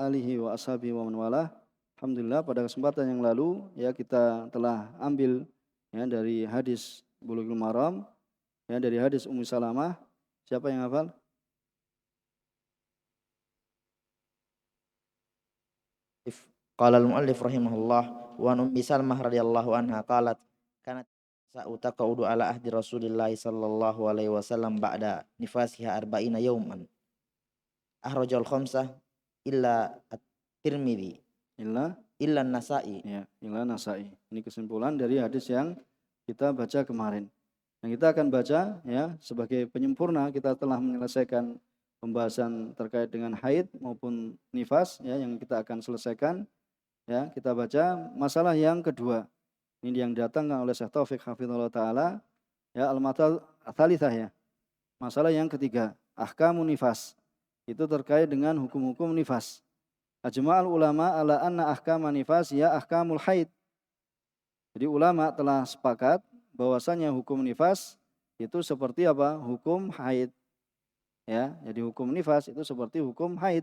alihi wa ashabihi wa man walah. Alhamdulillah pada kesempatan yang lalu ya kita telah ambil ya dari hadis Bulughul Maram ya dari hadis Ummu Salamah. Siapa yang hafal? Qala al-muallif rahimahullah wa an Ummi Salmah radhiyallahu anha qalat kanat sa'u taqaudu ala ahdi Rasulillah sallallahu alaihi wasallam ba'da nifasiha arba'ina yawman akhrajal khamsah illa at-Tirmidzi Illa illa an-Nasa'i. illa Nasai. Ini kesimpulan dari hadis yang kita baca kemarin. Yang kita akan baca ya sebagai penyempurna kita telah menyelesaikan pembahasan terkait dengan haid maupun nifas ya yang kita akan selesaikan. Ya, kita baca masalah yang kedua. Ini yang datangkan oleh Syekh Taufik hafizallahu taala, ya al-matal tsalitsah ya. Masalah yang ketiga, ahkamun nifas. Itu terkait dengan hukum-hukum nifas. Ajma'al ulama ala anna ahkaman nifas ya ahkamul haid. Jadi ulama telah sepakat bahwasanya hukum nifas itu seperti apa? Hukum haid. Ya, jadi hukum nifas itu seperti hukum haid.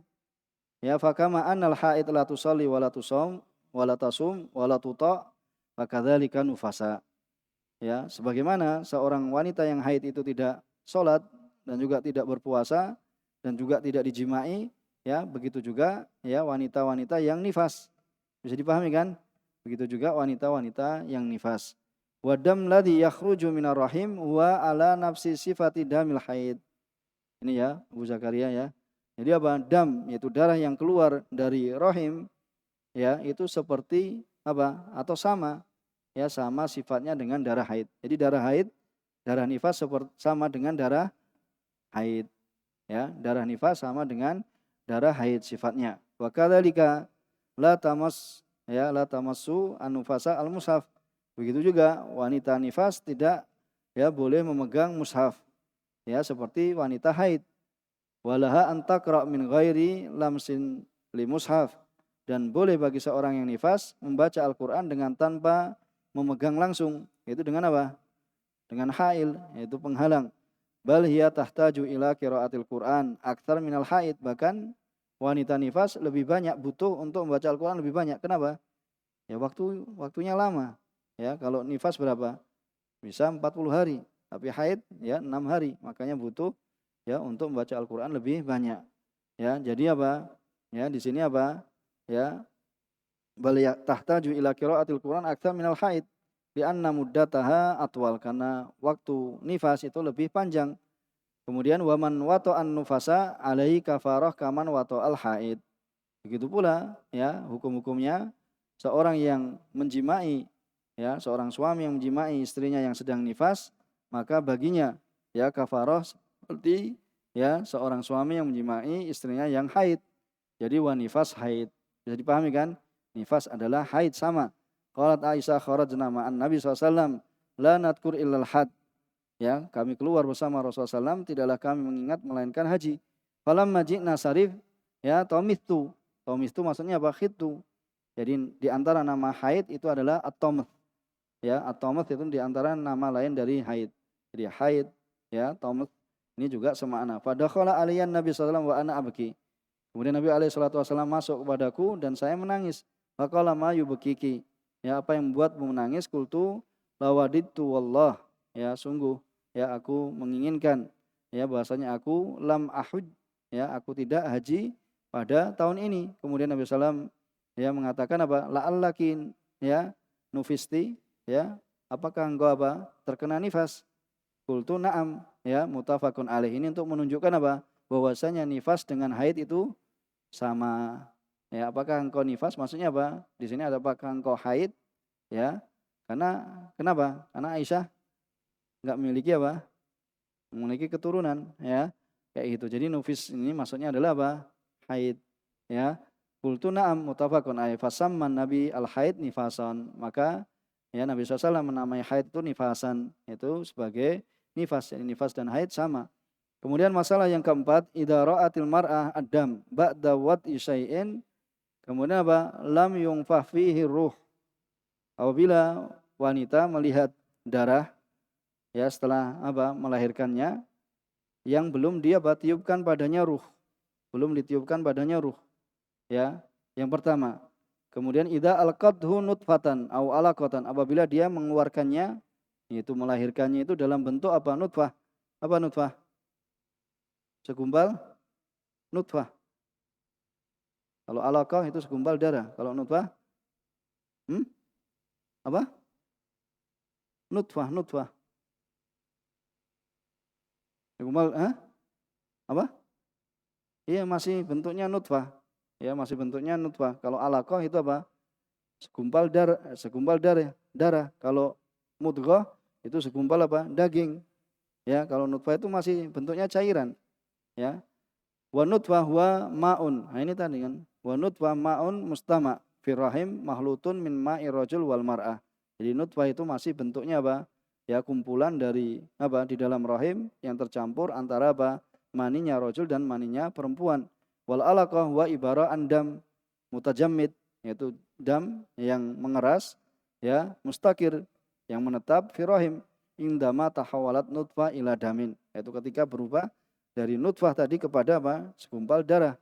Ya fakama annal haid la tusalli wa la tusum wa la tasum wa la tuta fakadzalika nufasa. Ya, sebagaimana seorang wanita yang haid itu tidak salat dan juga tidak berpuasa dan juga tidak dijimai, ya, begitu juga ya wanita-wanita yang nifas. Bisa dipahami kan? Begitu juga wanita-wanita yang nifas. Wadam ladzi yakhruju minar rahim wa ala nafsi sifati damil haid. Ini ya, Abu Zakaria ya. Jadi apa? Dam yaitu darah yang keluar dari rahim ya itu seperti apa? Atau sama ya sama sifatnya dengan darah haid. Jadi darah haid, darah nifas sama dengan darah haid ya. Darah nifas sama dengan darah haid sifatnya. Wa kadzalika la tamassu an-nufasa al-mushaf. Begitu juga wanita nifas tidak ya boleh memegang mushaf ya seperti wanita haid. Walaha antaqra min ghairi lamsin li mushaf, dan boleh bagi seorang yang nifas membaca Al-Qur'an dengan tanpa memegang langsung, yaitu dengan apa? Dengan hail, yaitu penghalang. Bal hiya tahtaju ila qiraatil Qur'an aktsar minal haid, bahkan wanita nifas lebih banyak butuh untuk membaca Al-Qur'an lebih banyak. Kenapa? Ya waktunya lama. Ya, kalau nifas berapa? Bisa 40 hari, tapi haid ya 6 hari, makanya butuh ya untuk membaca Al-Qur'an lebih banyak. Ya, jadi apa? Ya, di sini apa? Ya, bal ya tahtaju ila qiraatil Qur'an aktsar minal haid li'anna muddataha atwal, karena waktu nifas itu lebih panjang. Kemudian waman wata'an nufasa alaihi kafarah kaman wata'al haid. Begitu pula ya hukum-hukumnya seorang yang menjimai ya seorang suami yang menjimai istrinya yang sedang nifas, maka baginya ya kafarah seperti ya seorang suami yang menjimai istrinya yang haid. Jadi wanifas haid. Bisa dipahami kan? Nifas adalah haid sama. Qalat Aisyah kharajna ma'an Nabi SAW la nadkur illal had. Ya, kami keluar bersama Rasulullah SAW, tidaklah kami mengingat melainkan haji. Falamma ji'na sarif ya tomithtu. Tomithtu maksudnya apa? Khittu. Jadi di antara nama haid itu adalah at-tomth. Ya, at-tomth itu di antara nama lain dari haid. Jadi haid ya, tomth ini juga semakna. Fadakhala aliyan Nabi SAW wa ana abki. Kemudian Nabi SAW masuk kepadaku dan saya menangis. Faqala ma yubkiki. Ya, apa yang membuatmu menangis? Qultu lawadittu wallah. Ya, sungguh ya aku menginginkan ya bahasanya aku lam ahuj ya aku tidak haji pada tahun ini. Kemudian Nabi SAW ya mengatakan apa? La'allakin ya nufisti ya apakah engkau apa terkena nifas? Qultu na'am ya muttafaqun alaih. Ini untuk menunjukkan apa? Bahwasanya nifas dengan haid itu sama. Ya, apakah engkau nifas? Maksudnya apa? Di sini ada apakah engkau haid? Ya. Karena kenapa? Karena Aisyah enggak memiliki apa? Memiliki keturunan, ya. Kayak gitu. Jadi nufis ini maksudnya adalah apa? Haid, ya. Qultu na'am muttafaqun alaih. Fasamman Nabi al-haid nifasan. Maka ya Nabi SAW menamai haid itu nifasan. Itu sebagai nifas. Jadi nifas dan haid sama. Kemudian masalah yang keempat, idza ra'atil mar'ah ad-dam ba'da wad'i syai'in. Kemudian apa? Lam yunfah fihi ruh. Apabila wanita melihat darah ya setelah apa? Melahirkannya yang belum dia tiupkan padanya ruh. Belum ditiupkan padanya ruh. Ya, yang pertama. Kemudian idza alqadhu nutfatan au alaqatan, apabila dia mengeluarkannya, yaitu melahirkannya itu dalam bentuk apa? Nutfah. Apa nutfah? Segumpal nutfah. Kalau alaqah itu segumpal darah. Kalau nutfah? Hmm? Apa? Nutfah. Segumpal, apa? Iya, masih bentuknya nutfah. Ya, masih bentuknya nutfah. Kalau alaqah itu apa? Segumpal darah. Kalau mudghah itu segumpal apa? Daging. Ya, kalau nutfah itu masih bentuknya cairan. Ya. Wa nutfah wa ma'un. Nah, ini tadi kan. Wa nutfah ma'un mustama' fi rahim mahlutun min ma'i rajul wal mar'ah. Jadi nutfah itu masih bentuknya apa? Ya, kumpulan dari apa? Di dalam rahim yang tercampur antara apa? Maninya rajul dan maninya perempuan. Wal alaqah wa ibara andam mutajammid, yaitu dam yang mengeras, ya, mustaqir yang menetap fi rahim indama tahawalat nutfah ila damin, yaitu ketika berubah dari nutfah tadi kepada apa? Segumpal darah.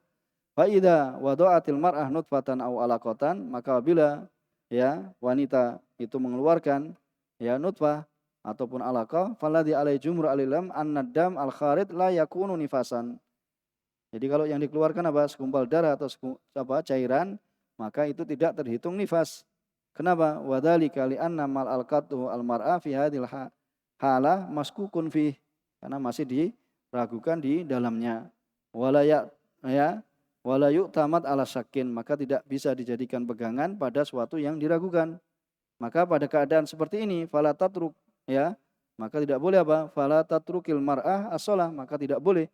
Fa idza wada'atil mar'ah nutfatan aw alaqatan, maka bila ya wanita itu mengeluarkan ya nutfah ataupun alaqah, faladhi alai jumhur alilam an-nadam al-kharid la yakunu nifasan. Jadi kalau yang dikeluarkan apa? Segumpal darah atau cairan, maka itu tidak terhitung nifas. Kenapa? Wadzalika li'anna mal alqatu al-mar'a fi hadhil halah maskukun fi, karena masih diragukan di dalamnya. Wala ya wala yu'tamad ala syakin, maka tidak bisa dijadikan pegangan pada suatu yang diragukan. Maka pada keadaan seperti ini fala tatruk, ya, maka tidak boleh apa? Fala tatrukil mar'ah as-shalah, maka tidak boleh,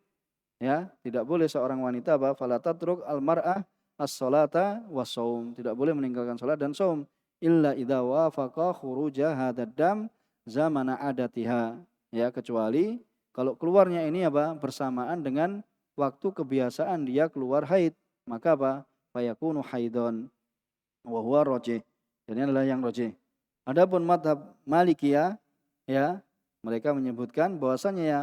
ya, tidak boleh seorang wanita apa? Fala tatruk al-mar'ah as-salata was-shaum, tidak boleh meninggalkan salat dan saum illa idza wafaqa khuruja hadzal dam zamana adatiha, ya, kecuali kalau keluarnya ini apa? Bersamaan dengan waktu kebiasaan dia keluar haid, maka apa? Fayakunu haidon wa huwa rajih. Dan ini adalah yang rajih. Adapun mazhab Malikiyah, ya, mereka menyebutkan bahwasanya ya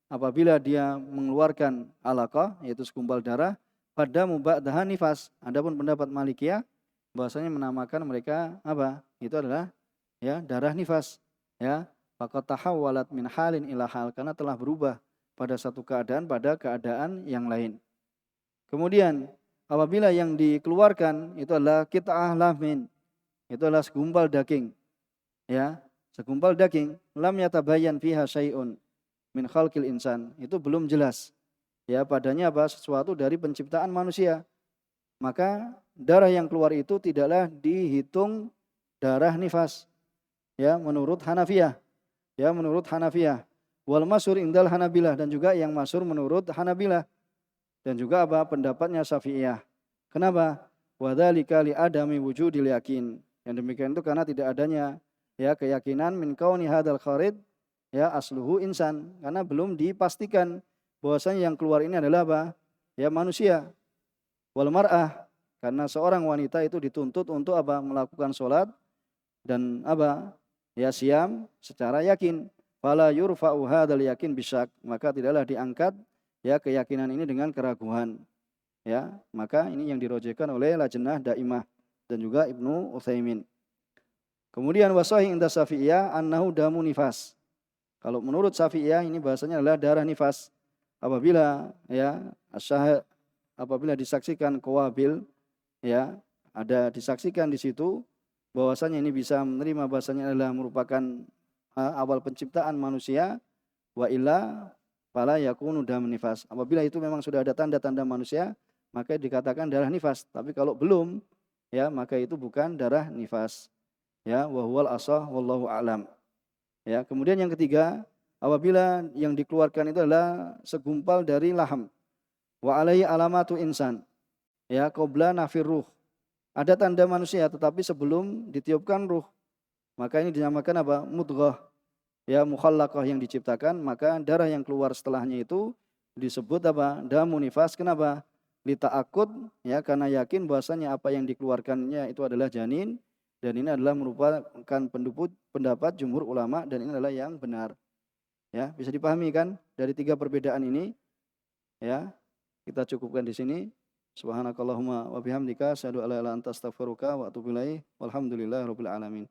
apabila dia mengeluarkan alaqah, yaitu segumpal darah, pada muba'daha nifas. Adapun pendapat Malikiyah bahwasanya menamakan mereka apa? Itu adalah ya darah nifas, ya. Faqad tahawwalat min halin ila hal, karena telah berubah pada satu keadaan pada keadaan yang lain. Kemudian apabila yang dikeluarkan itu adalah qit'ah lahmin, itu adalah segumpal daging, ya, segumpal daging, lam yatabayyan fiha syai'un min khalqil insan, itu belum jelas ya padanya apa? Sesuatu dari penciptaan manusia, maka darah yang keluar itu tidaklah dihitung darah nifas, ya, menurut Hanafiyah, ya, menurut Hanafiyah. Wal masyhur indal Hanabilah, dan juga yang masyhur menurut Hanabilah, dan juga apa? Pendapatnya Syafi'iyah. Kenapa? Wadzalika li adami wujudil yakin. Yang demikian itu karena tidak adanya ya keyakinan min kauni hadzal kharid ya asluhu insan, karena belum dipastikan bahwasanya yang keluar ini adalah apa? Ya, manusia. Wal mar'ah, karena seorang wanita itu dituntut untuk apa? Melakukan sholat dan apa? Ya, siam secara yakin. Fala yurfa'u hadzal yakin bisyak, maka tidaklah diangkat ya keyakinan ini dengan keraguan. Ya, maka ini yang dirojekkan oleh Lajnah Daimah dan juga Ibnu Utsaimin. Kemudian wasahih inda Syafi'iyah annahu damu nifas. Kalau menurut Syafi'iyah ini bahasanya adalah darah nifas. Apabila ya apabila disaksikan qawabil, ya, ada disaksikan di situ bahwasanya ini bisa menerima bahasanya adalah merupakan awal penciptaan manusia, wa illa fala yakunu dam nifas. Apabila itu memang sudah ada tanda-tanda manusia, maka dikatakan darah nifas. Tapi kalau belum, ya, maka itu bukan darah nifas. Ya, wa huwal ashah wallahu a'lam. Ya, kemudian yang ketiga, apabila yang dikeluarkan itu adalah segumpal dari laham, wa alaihi alamatu insan, ya, qabla nafir ruh. Ada tanda manusia tetapi sebelum ditiupkan ruh, maka ini dinamakan apa? Mudghah, ya, mukhallaqah, yang diciptakan, maka darah yang keluar setelahnya itu disebut apa? Damu nifas. Kenapa? Lita'akud, ya, karena yakin bahwasanya apa yang dikeluarkannya itu adalah janin, dan ini adalah merupakan pendapat jumhur ulama, dan ini adalah yang benar. Ya, bisa dipahami kan dari tiga perbedaan ini? Ya, kita cukupkan di sini. Subhanakallahumma wa bihamdika asyhadu an la ilaha illa anta astaghfiruka wa atubu ilaik. Walhamdulillahirabbil alamin.